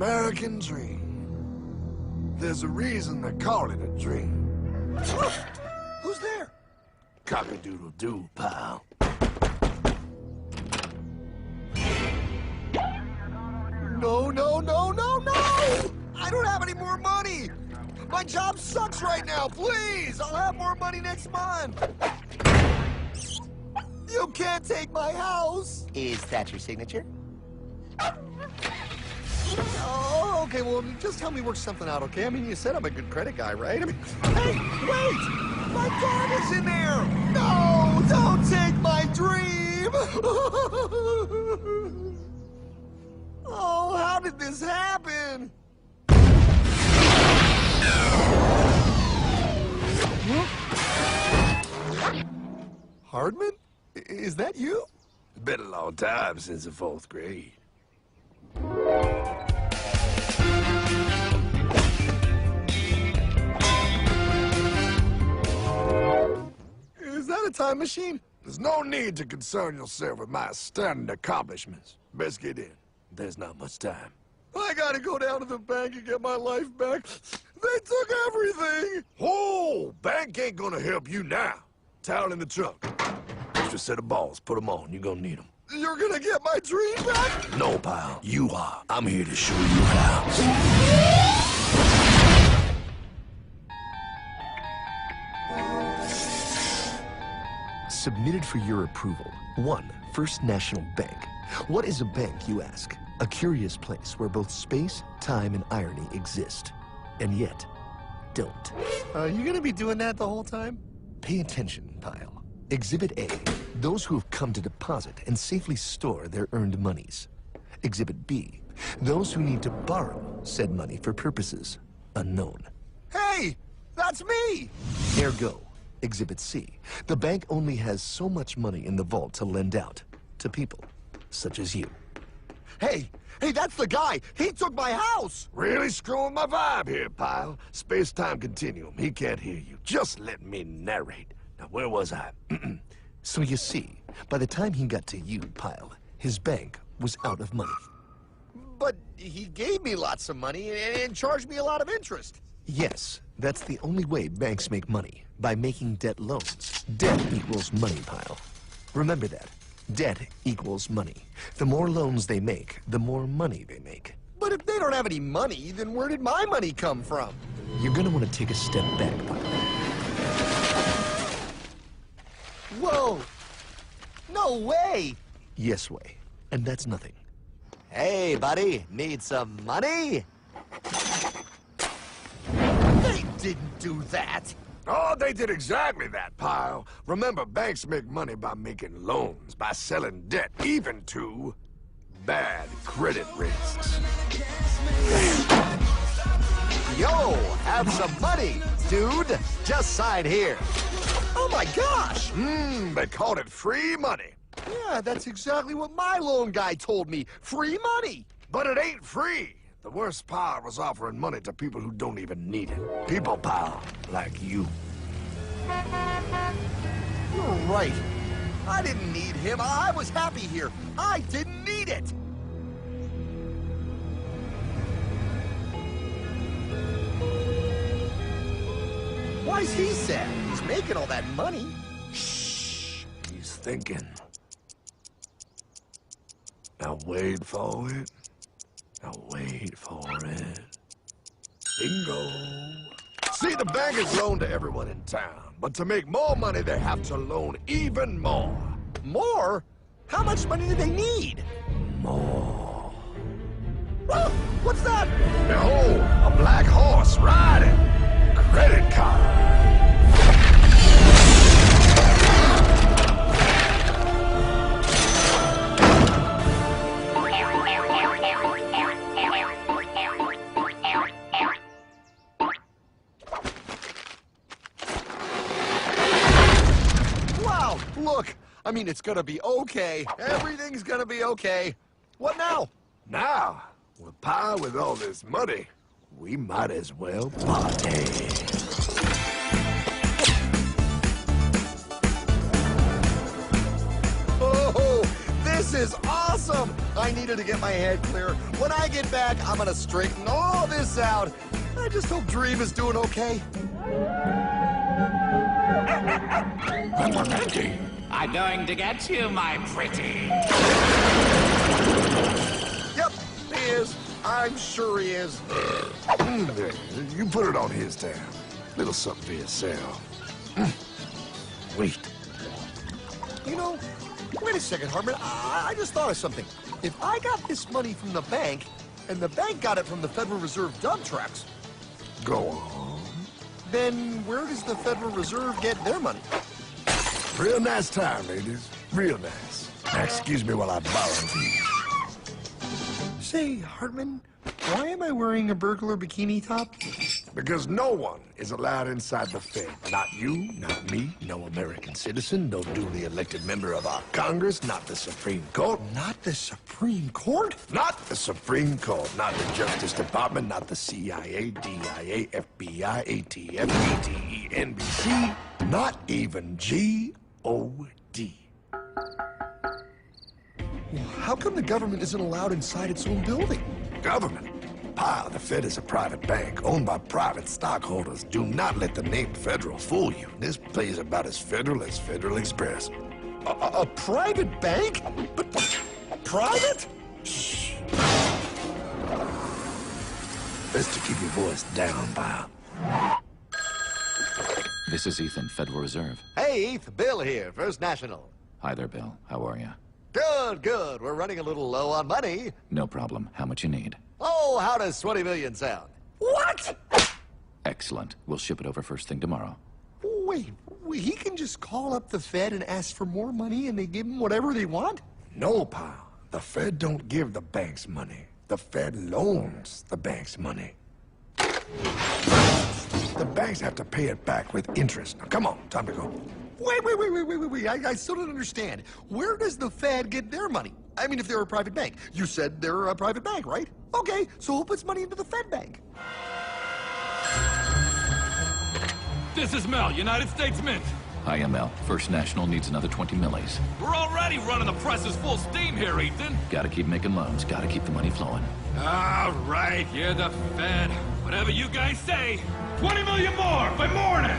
American dream. There's a reason they call it a dream. Who's there? Cock-a-doodle-doo, pal. No, no, no, no, no! I don't have any more money! My job sucks right now, please! I'll have more money next month! You can't take my house! Is that your signature? Oh, okay, well, just help me work something out, okay? I mean, you said I'm a good credit guy, right? I mean, hey, wait! My dog is in there! No, don't take my dream! Oh, how did this happen? Hardman? Is that you? It's been a long time since the 4th grade. Is that a time machine? There's no need to concern yourself with my stunning accomplishments. Best get in. There's not much time. I gotta go down to the bank and get my life back. They took everything! Oh, bank ain't gonna help you now. Towel in the trunk. Extra set of balls. Put them on. You're gonna need them. You're gonna get my dream back? No, pal. You are. I'm here to show you how. Submitted for your approval. 1. First National Bank. What is a bank, you ask? A curious place where both space, time, and irony exist. And yet, don't. You gonna be doing that the whole time? Pay attention, pile. Exhibit A. Those who have come to deposit and safely store their earned monies. Exhibit B. Those who need to borrow said money for purposes unknown. Hey! That's me! Ergo, Exhibit C. The bank only has so much money in the vault to lend out to people such as you. Hey! Hey, that's the guy! He took my house! Really screwing my vibe here, pal. Space-time continuum. He can't hear you. Just let me narrate. Now, where was I? So you see, by the time he got to you, Pyle, his bank was out of money. But he gave me lots of money and charged me a lot of interest. Yes, that's the only way banks make money, by making debt loans. Debt equals money, Pyle. Remember that. Debt equals money. The more loans they make, the more money they make. But if they don't have any money, then where did my money come from? You're gonna want to take a step back, Pyle. Whoa! No way! Yes way. And that's nothing. Hey, buddy, need some money? They didn't do that! Oh, they did exactly that, pal. Remember, banks make money by making loans, by selling debt, even to bad credit risks. Yo, have some money, dude. Just sign here. Oh my gosh! They called it free money. Yeah, that's exactly what my loan guy told me. Free money! But it ain't free. The worst part was offering money to people who don't even need it. People, pal, like you. You're right. I didn't need him. I was happy here. I didn't need it. Why's he sad? He's making all that money. Shh. He's thinking. Now wait for it. Now wait for it. Bingo. See, the bankers loan to everyone in town, but to make more money, they have to loan even more. More? How much money do they need? More. Oh, what's that? Behold, a black horse riding. Credit card. Wow, look. I mean, it's gonna be okay. Everything's gonna be okay. What now? Now, with pie with all this money, we might as well party. Oh, this This is awesome! I needed to get my head clear. When I get back, I'm gonna straighten all this out. I just hope Dream is doing okay. I'm going to get you, my pretty. Yep, he is. I'm sure he is. There, you put it on his tab. Little something for yourself. Wait. You know, wait a second, Hartman. I just thought of something. If I got this money from the bank, and the bank got it from the Federal Reserve dump trucks, Go on. then where does the Federal Reserve get their money? Real nice time, ladies. Real nice. Now, excuse me while I borrow these. Say, Hartman, why am I wearing a burglar bikini top? Because no one is allowed inside the Fed. Not you, not me, no American citizen, no duly elected member of our Congress, not the Supreme Court. Not the Supreme Court? Not the Supreme Court, not the Justice Department, not the CIA, DIA, FBI, ATF, ATE, NBC, not even G.O.D. How come the government isn't allowed inside its own building? Government? Pile, the Fed is a private bank owned by private stockholders. Do not let the name Federal fool you. This place is about as federal as Federal Express. A private bank? But private? Shh. Best to keep your voice down, pal. This is Ethan, Federal Reserve. Hey, Eth, Bill here, First National. Hi there, Bill. How are you? Good, good. We're running a little low on money. No problem. How much you need? Oh, how does 20 million sound? What? Excellent. We'll ship it over first thing tomorrow. Wait, he can just call up the Fed and ask for more money and they give him whatever they want? No, pal. The Fed don't give the banks money. The Fed loans the banks money. The banks have to pay it back with interest. Now, come on, time to go. Wait. I still don't understand. Where does the Fed get their money? I mean, if they're a private bank. You said they're a private bank, right? Okay, so who puts money into the Fed bank? This is Mel, United States Mint. Hi, ML. First National needs another 20 millis. We're already running the presses full steam here, Ethan. Gotta keep making loans. Gotta keep the money flowing. All right, you're the Fed. Whatever you guys say. 20 million more by morning.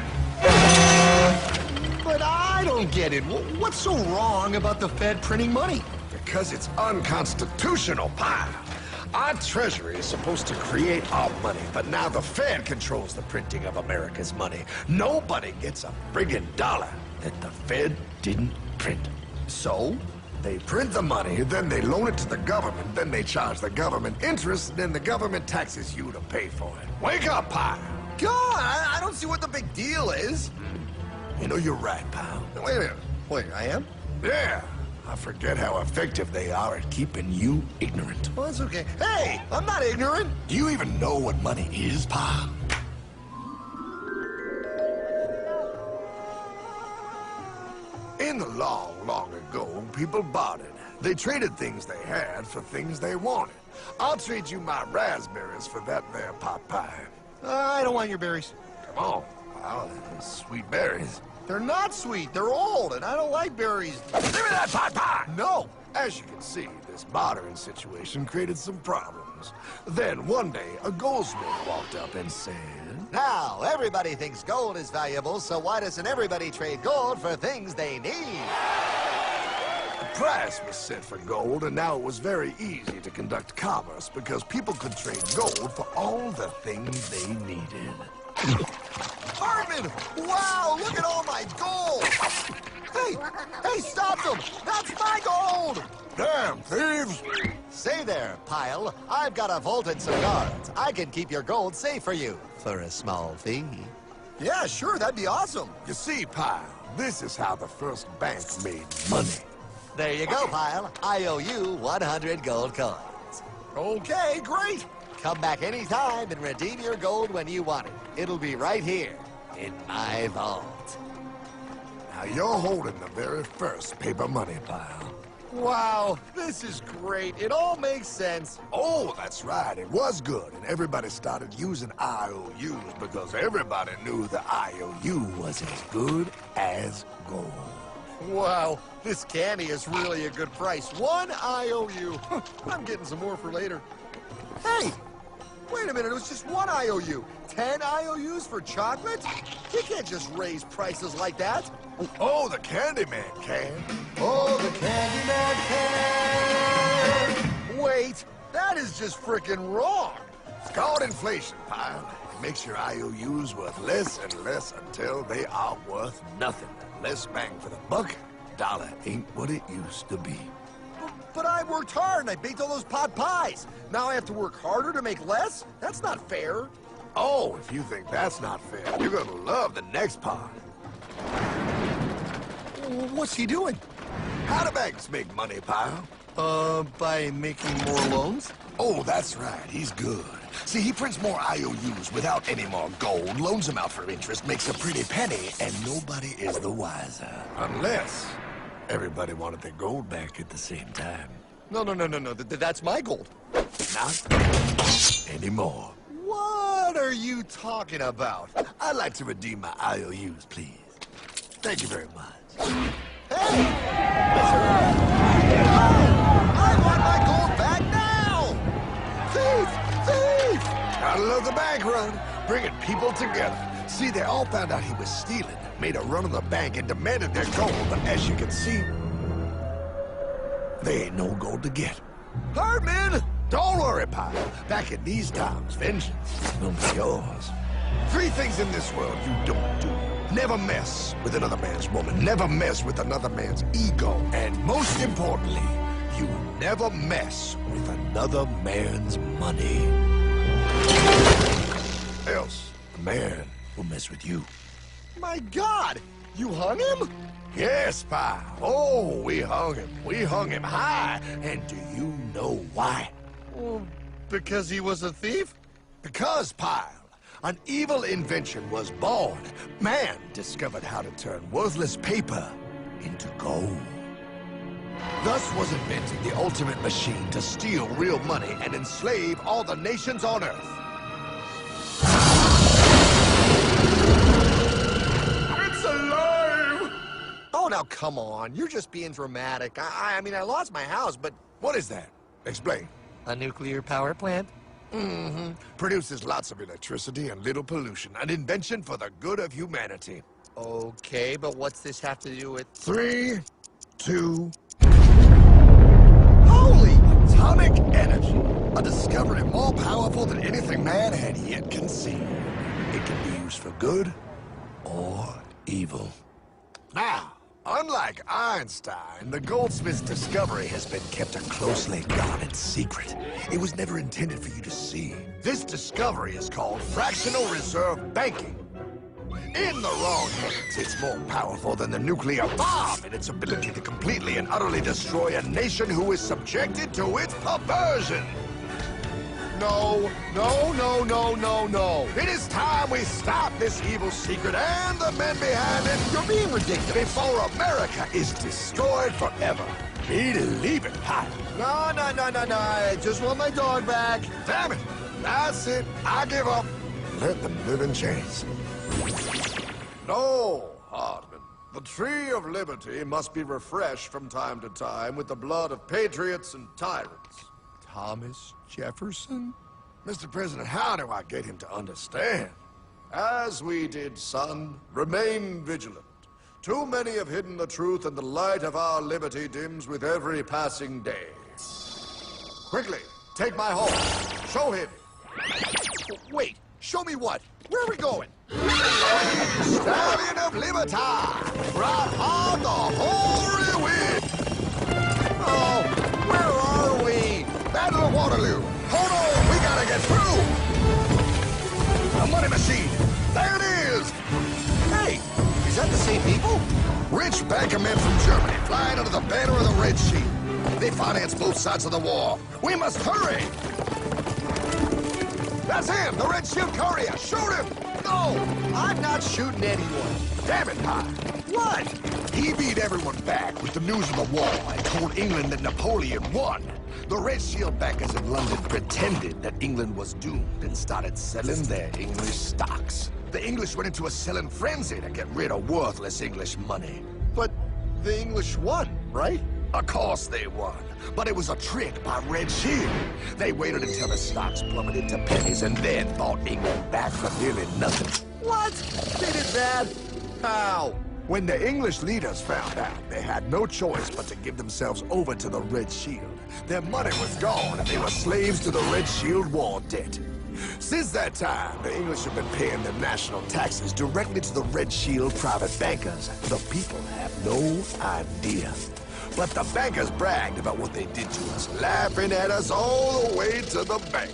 But I don't get it. What's so wrong about the Fed printing money? Because it's unconstitutional, pal. Our Treasury is supposed to create our money, but now the Fed controls the printing of America's money. Nobody gets a friggin' dollar that the Fed didn't print. So? They print the money, then they loan it to the government, then they charge the government interest, then the government taxes you to pay for it. Wake up, pal! God, I don't see what the big deal is. You know, you're right, pal. Wait a minute. Wait, I am? Yeah. I forget how effective they are at keeping you ignorant. Well, that's okay. Hey, I'm not ignorant. Do you even know what money is, pal? In the long, long ago, people bartered. They traded things they had for things they wanted. I'll trade you my raspberries for that there pot pie. I don't want your berries. Come on, pal. Those sweet berries. They're not sweet. They're old, and I don't like berries. Give me that pot pie! No. As you can see, this bartering situation created some problems. Then, one day, a goldsmith walked up and said... Now, everybody thinks gold is valuable, so why doesn't everybody trade gold for things they need? A price was set for gold, and now it was very easy to conduct commerce because people could trade gold for all the things they needed. Hartman! Wow, look at all my gold! Hey, stop them! That's my gold! Damn thieves! Say there, Pyle. I've got a vault and some guards. I can keep your gold safe for you for a small fee. Yeah, sure, that'd be awesome. You see, pal, this is how the first bank made money. There you go, Pyle. I owe you 100 gold coins. Okay, great. Come back anytime and redeem your gold when you want it. It'll be right here in my vault. Now you're holding the very first paper money, pal. Wow, this is great. It all makes sense. Oh, that's right. It was good, and everybody started using IOUs because everybody knew the IOU was as good as gold. Wow, this candy is really a good price. 1 IOU. I'm getting some more for later. Hey, wait a minute, it was just 1 IOU. 10 IOUs for chocolate? You can't just raise prices like that. Oh, the Candyman can. Oh, the Candyman can. Wait, that is just frickin' wrong. It's called inflation, pal. It makes your IOUs worth less and less until they are worth nothing. Less bang for the buck. Dollar ain't what it used to be. But I worked hard and I baked all those pot pies. Now I have to work harder to make less? That's not fair. Oh, if you think that's not fair, you're gonna love the next part. What's he doing? How do banks make money, pal? By making more loans? Oh, that's right. He's good. See, he prints more IOUs without any more gold, loans them out for interest, makes a pretty penny, and nobody is the wiser. Unless everybody wanted their gold back at the same time. No. That's my gold. Not anymore. What are you talking about? I'd like to redeem my IOUs, please. Thank you very much. Hey! I want my gold back now! Thief! Thief! Gotta love the bank run, bringing people together. See, they all found out he was stealing, made a run on the bank, and demanded their gold, but as you can see, there ain't no gold to get. Hardman! Don't worry, pal. Back in these times, vengeance will be yours. 3 things in this world you don't do. Never mess with another man's woman. Never mess with another man's ego. And most importantly, you never mess with another man's money. Else, the man will mess with you. My God! You hung him? Yes, pal. Oh, we hung him. We hung him high. And do you know why? Well, because he was a thief? Because, pal, an evil invention was born. Man discovered how to turn worthless paper into gold. Thus was invented the ultimate machine to steal real money and enslave all the nations on Earth. It's alive! Oh, now come on. You're just being dramatic. I mean, I lost my house, but... What is that? Explain. A nuclear power plant? Mm-hmm. Produces lots of electricity and little pollution. An invention for the good of humanity. Okay, but what's this have to do with... 3, 2... Holy! Atomic energy. A discovery more powerful than anything man had yet conceived. It can be used for good or evil. Now, unlike Einstein, the goldsmith's discovery has been kept a closely guarded secret. It was never intended for you to see. This discovery is called fractional reserve banking. In the wrong hands, it's more powerful than the nuclear bomb in its ability to completely and utterly destroy a nation who is subjected to its perversion. No. It is time we stop this evil secret and the men behind it. You're being ridiculous. Before America is destroyed forever. Believe it, pal. No. I just want my dog back. Damn it. That's it. I give up. Let them live in chains. No, Hardman. The tree of liberty must be refreshed from time to time with the blood of patriots and tyrants. Thomas Jefferson? Mr. President, how do I get him to understand? As we did, son, remain vigilant. Too many have hidden the truth, and the light of our liberty dims with every passing day. Quickly, take my horse. Show him. Wait, show me what? Where are we going? Stallion of Liberty! Right on the hoary wind! Oh, where are we? Battle of Waterloo! Hold on, we gotta get through! A money machine! There it is! Hey, is that the same people? Rich banker men from Germany flying under the banner of the Red Sheet. They finance both sides of the war. We must hurry! That's him, the Red Shield courier! Shoot him! No, I'm not shooting anyone. Damn it, Pop! What? He beat everyone back with the news of the war and told England that Napoleon won. The Red Shield bankers in London pretended that England was doomed and started selling their English stocks. The English went into a selling frenzy to get rid of worthless English money. But The English won, right? Of course they won. But it was a trick by Red Shield. They waited until the stocks plummeted to pennies and then bought England back for nearly nothing. What? They did that? How? When the English leaders found out, they had no choice but to give themselves over to the Red Shield. Their money was gone, and they were slaves to the Red Shield war debt. Since that time, the English have been paying their national taxes directly to the Red Shield private bankers. The people have no idea. But the bankers bragged about what they did to us, laughing at us all the way to the bank.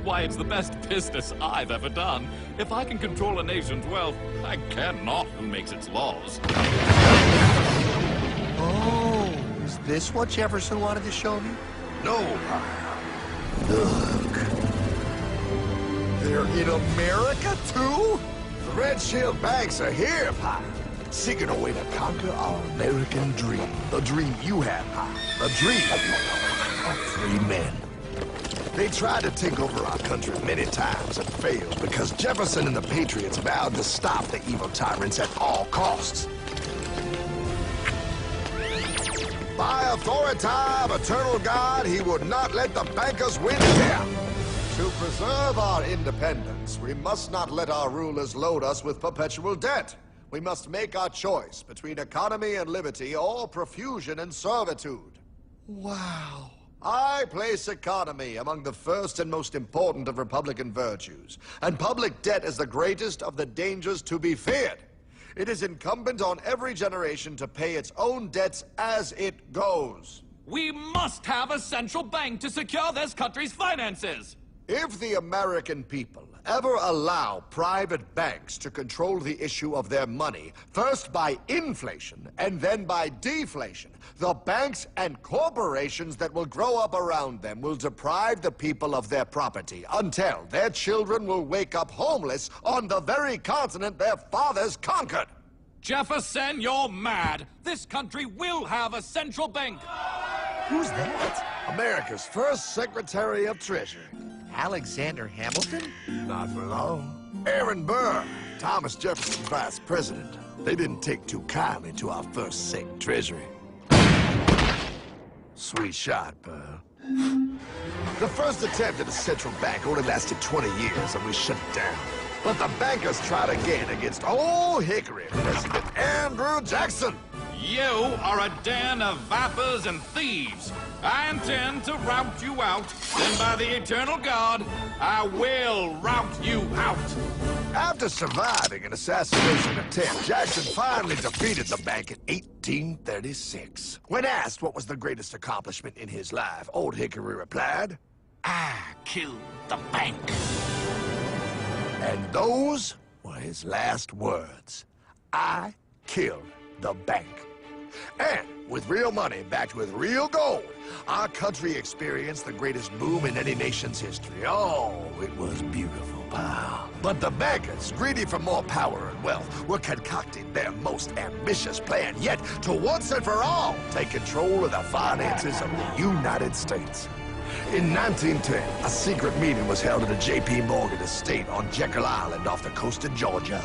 Why, it's the best business I've ever done. If I can control a nation's wealth, I care not who makes its laws. Oh, is this what Jefferson wanted to show me? No, look. They're in America, too? The Red Shield banks are here, Pop. Seeking a way to conquer our American dream. The dream you have, Pop. The dream of free men. They tried to take over our country many times and failed because Jefferson and the Patriots vowed to stop the evil tyrants at all costs. By authority of eternal God, he would not let the bankers win here. To preserve our independence, we must not let our rulers load us with perpetual debt. We must make our choice between economy and liberty or profusion and servitude. Wow. I place economy among the first and most important of Republican virtues, and public debt is the greatest of the dangers to be feared. It is incumbent on every generation to pay its own debts as it goes. We must have a central bank to secure this country's finances. If the American people ever allow private banks to control the issue of their money, first by inflation and then by deflation, the banks and corporations that will grow up around them will deprive the people of their property until their children will wake up homeless on the very continent their fathers conquered. Jefferson, you're mad. This country will have a central bank. Who's that? America's first Secretary of Treasury. Alexander Hamilton? Not for long. Aaron Burr, Thomas Jefferson's vice president. They didn't take too kindly to our first Sec Treasury. Sweet shot, Burr. The first attempt at a central bank only lasted 20 years and we shut it down. But the bankers tried again against Old Hickory, President Andrew Jackson. You are a den of vipers and thieves. I intend to rout you out, and by the eternal God, I will rout you out. After surviving an assassination attempt, Jackson finally defeated the bank in 1836. When asked what was the greatest accomplishment in his life, Old Hickory replied, I killed the bank. and those were his last words. I killed the bank. And with real money backed with real gold, our country experienced the greatest boom in any nation's history. Oh, it was beautiful, pal. But the bankers, greedy for more power and wealth, were concocting their most ambitious plan yet to once and for all take control of the finances of the United States. In 1910, a secret meeting was held at the J.P. Morgan estate on Jekyll Island off the coast of Georgia.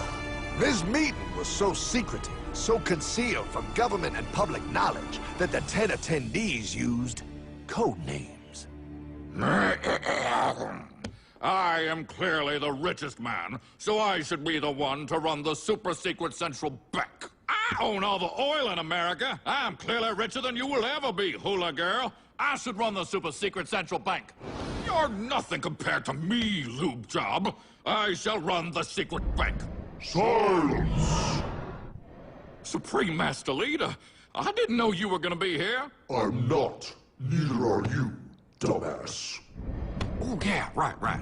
This meeting was so secretive, so concealed from government and public knowledge that the 10 attendees used code names. I am clearly the richest man, so I should be the one to run the super-secret central bank. I own all the oil in America. I'm clearly richer than you will ever be, hula girl. I should run the super-secret central bank. You're nothing compared to me, lube job. I shall run the secret bank. Silence! Supreme Master Leader, I didn't know you were gonna be here. I'm not. Neither are you, dumbass. Oh, yeah, right.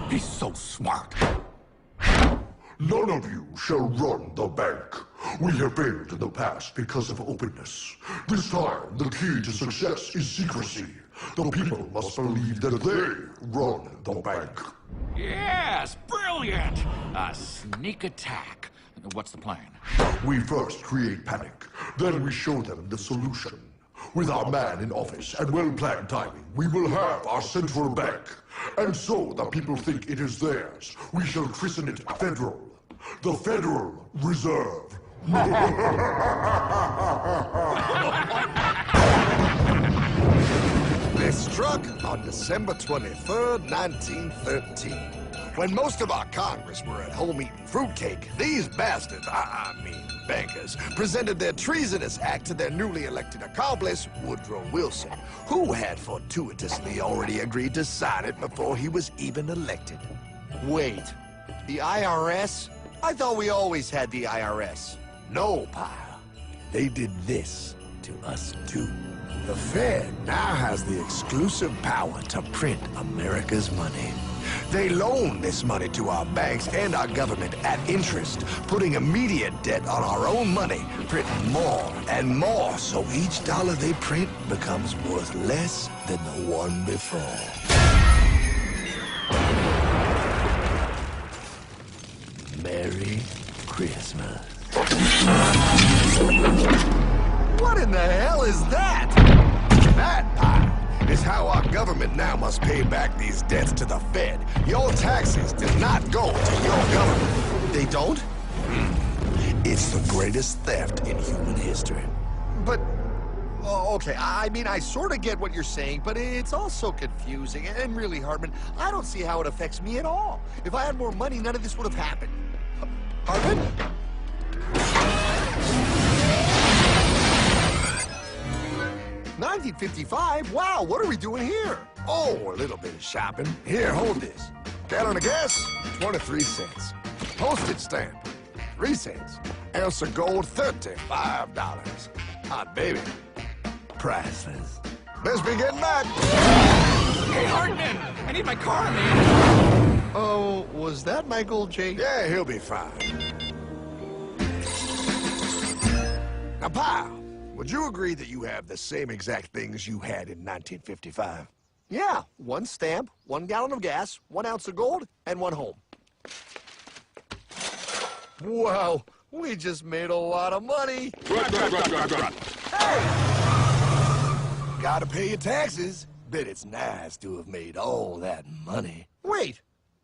He's so smart. None of you shall run the bank. We have failed in the past because of openness. This time, the key to success is secrecy. The people must believe that they run the bank. Yes, brilliant! A sneak attack. What's the plan? We first create panic, then we show them the solution. With our man in office and well-planned timing, we will have our central bank. And so the people think it is theirs. We shall christen it Federal. The Federal Reserve They struck on December 23rd, 1913. When most of our Congress were at home eating fruitcake, these bastards, I mean bankers, presented their treasonous act to their newly elected accomplice, Woodrow Wilson, who had fortuitously already agreed to sign it before he was even elected. Wait, the IRS? I thought we always had the IRS. No, pal. They did this to us too. The Fed now has the exclusive power to print America's money. They loan this money to our banks and our government at interest, putting immediate debt on our own money, printing more and more, so each dollar they print becomes worth less than the one before. Merry Christmas. What in the hell is that? That, pal, is how our government now must pay back these debts to the Fed. Your taxes do not go to your government. They don't? It's the greatest theft in human history. But, oh, okay, I mean, I sort of get what you're saying, but it's also confusing. And really, Hartman, I don't see how it affects me at all. If I had more money, none of this would have happened. Hartman? 1955? Wow, what are we doing here? Oh, a little bit of shopping. Here, hold this. Gallon of gas, 23 cents. Postage stamp, 3 cents. Ounce of gold, $35. Hot baby, priceless. Best be getting back. Hey, Hartman! I need my car, man! Oh, was that my gold, Jay? Yeah, he'll be fine. Now, pal, would you agree that you have the same exact things you had in 1955? Yeah, 1 stamp, 1 gallon of gas, 1 ounce of gold, and 1 home. Wow, we just made a lot of money. Right. Gotta pay your taxes. Bet it's nice to have made all that money. Wait,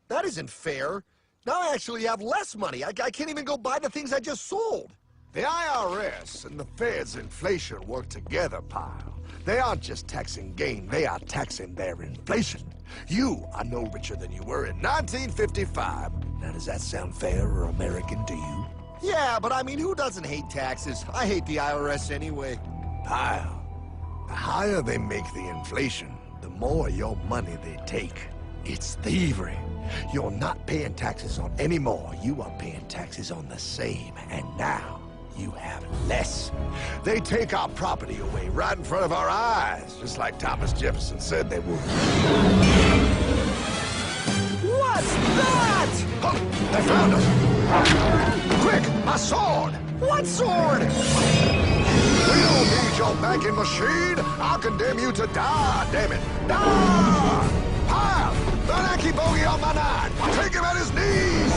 that isn't fair. Now I actually have less money. I can't even go buy the things I just sold. The IRS and the Fed's inflation work together, pal. They aren't just taxing gain, they are taxing their inflation. You are no richer than you were in 1955. Now, does that sound fair or American to you? Yeah, but I mean, who doesn't hate taxes? I hate the IRS anyway. Pal, the higher they make the inflation, the more your money they take. It's thievery. You're not paying taxes on any more. You are paying taxes on the same, and now you have less. They take our property away right in front of our eyes, just like Thomas Jefferson said they would. What's that? Oh, they found us! Quick, my sword! What sword? We don't need your banking machine! I'll condemn you to die, damn it! Die! Pile! The lanky bogey on my 9! Take him at his knees!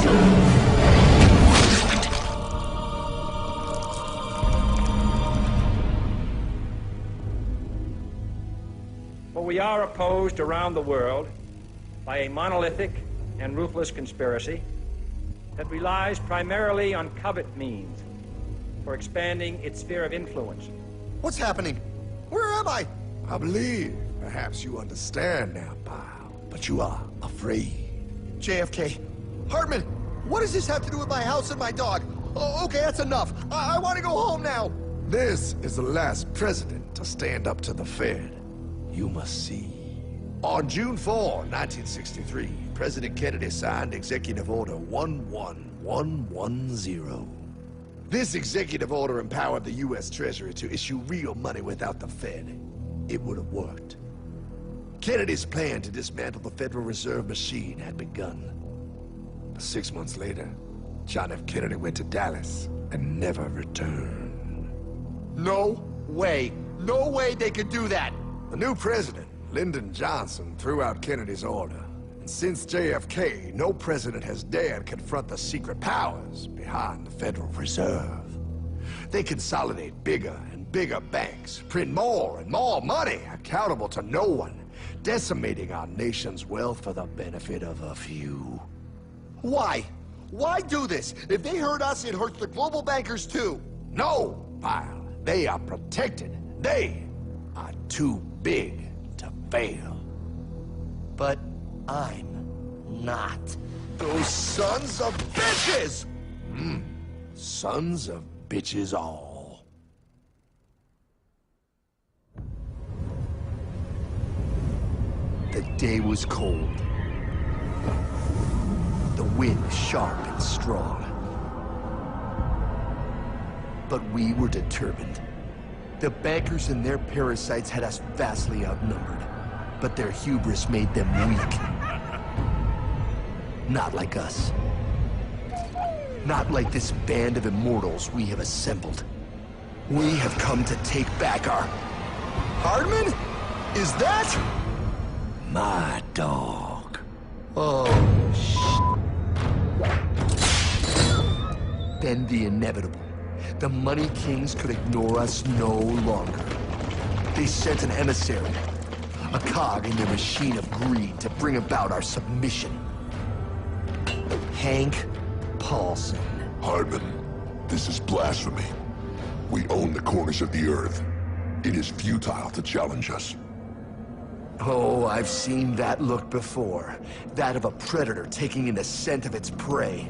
For we are opposed around the world by a monolithic and ruthless conspiracy that relies primarily on covert means for expanding its sphere of influence. What's happening? Where am I? I believe perhaps you understand now, pal, but you are afraid. JFK. Hartman, what does this have to do with my house and my dog? Oh, okay, that's enough. I want to go home now. This is the last president to stand up to the Fed. You must see. On June 4, 1963, President Kennedy signed Executive Order 11110. This executive order empowered the U.S. Treasury to issue real money without the Fed. It would have worked. Kennedy's plan to dismantle the Federal Reserve machine had begun. 6 months later, John F. Kennedy went to Dallas and never returned. No way. No way they could do that. The new president, Lyndon Johnson, threw out Kennedy's order. And since JFK, no president has dared confront the secret powers behind the Federal Reserve. They consolidate bigger and bigger banks, print more and more money, accountable to no one, decimating our nation's wealth for the benefit of a few. Why? Why do this? If they hurt us, it hurts the global bankers too. No, Pyle. They are protected. They are too big to fail. But I'm not. Those sons of bitches! Sons of bitches all. The day was cold. The wind sharp and strong. But we were determined. The bankers and their parasites had us vastly outnumbered, but their hubris made them weak. Not like us. Not like this band of immortals we have assembled. We have come to take back our... Hardman? Is that... My dog. Oh, Then the inevitable. The Money Kings could ignore us no longer. They sent an emissary, a cog in their machine of greed to bring about our submission. Hank Paulson. Hardman, this is blasphemy. We own the corners of the earth. It is futile to challenge us. Oh, I've seen that look before. That of a predator taking in the scent of its prey.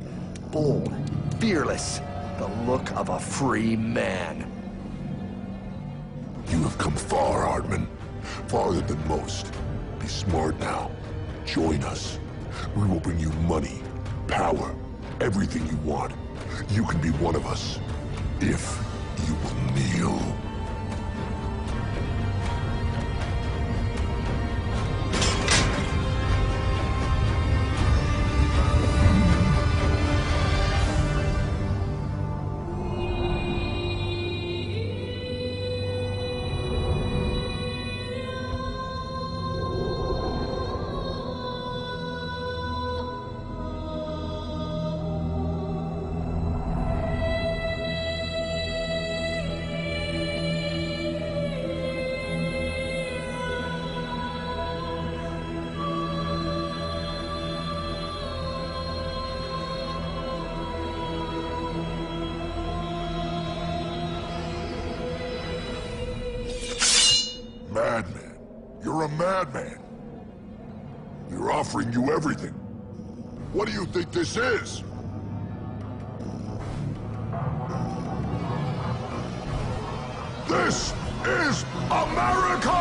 Bold, fearless, the look of a free man. You have come far, Hardman. Farther than most. Be smart now. Join us. We will bring you money, power, everything you want. You can be one of us, if you will kneel. Madman. You're a madman. We're offering you everything. What do you think this is? This is America!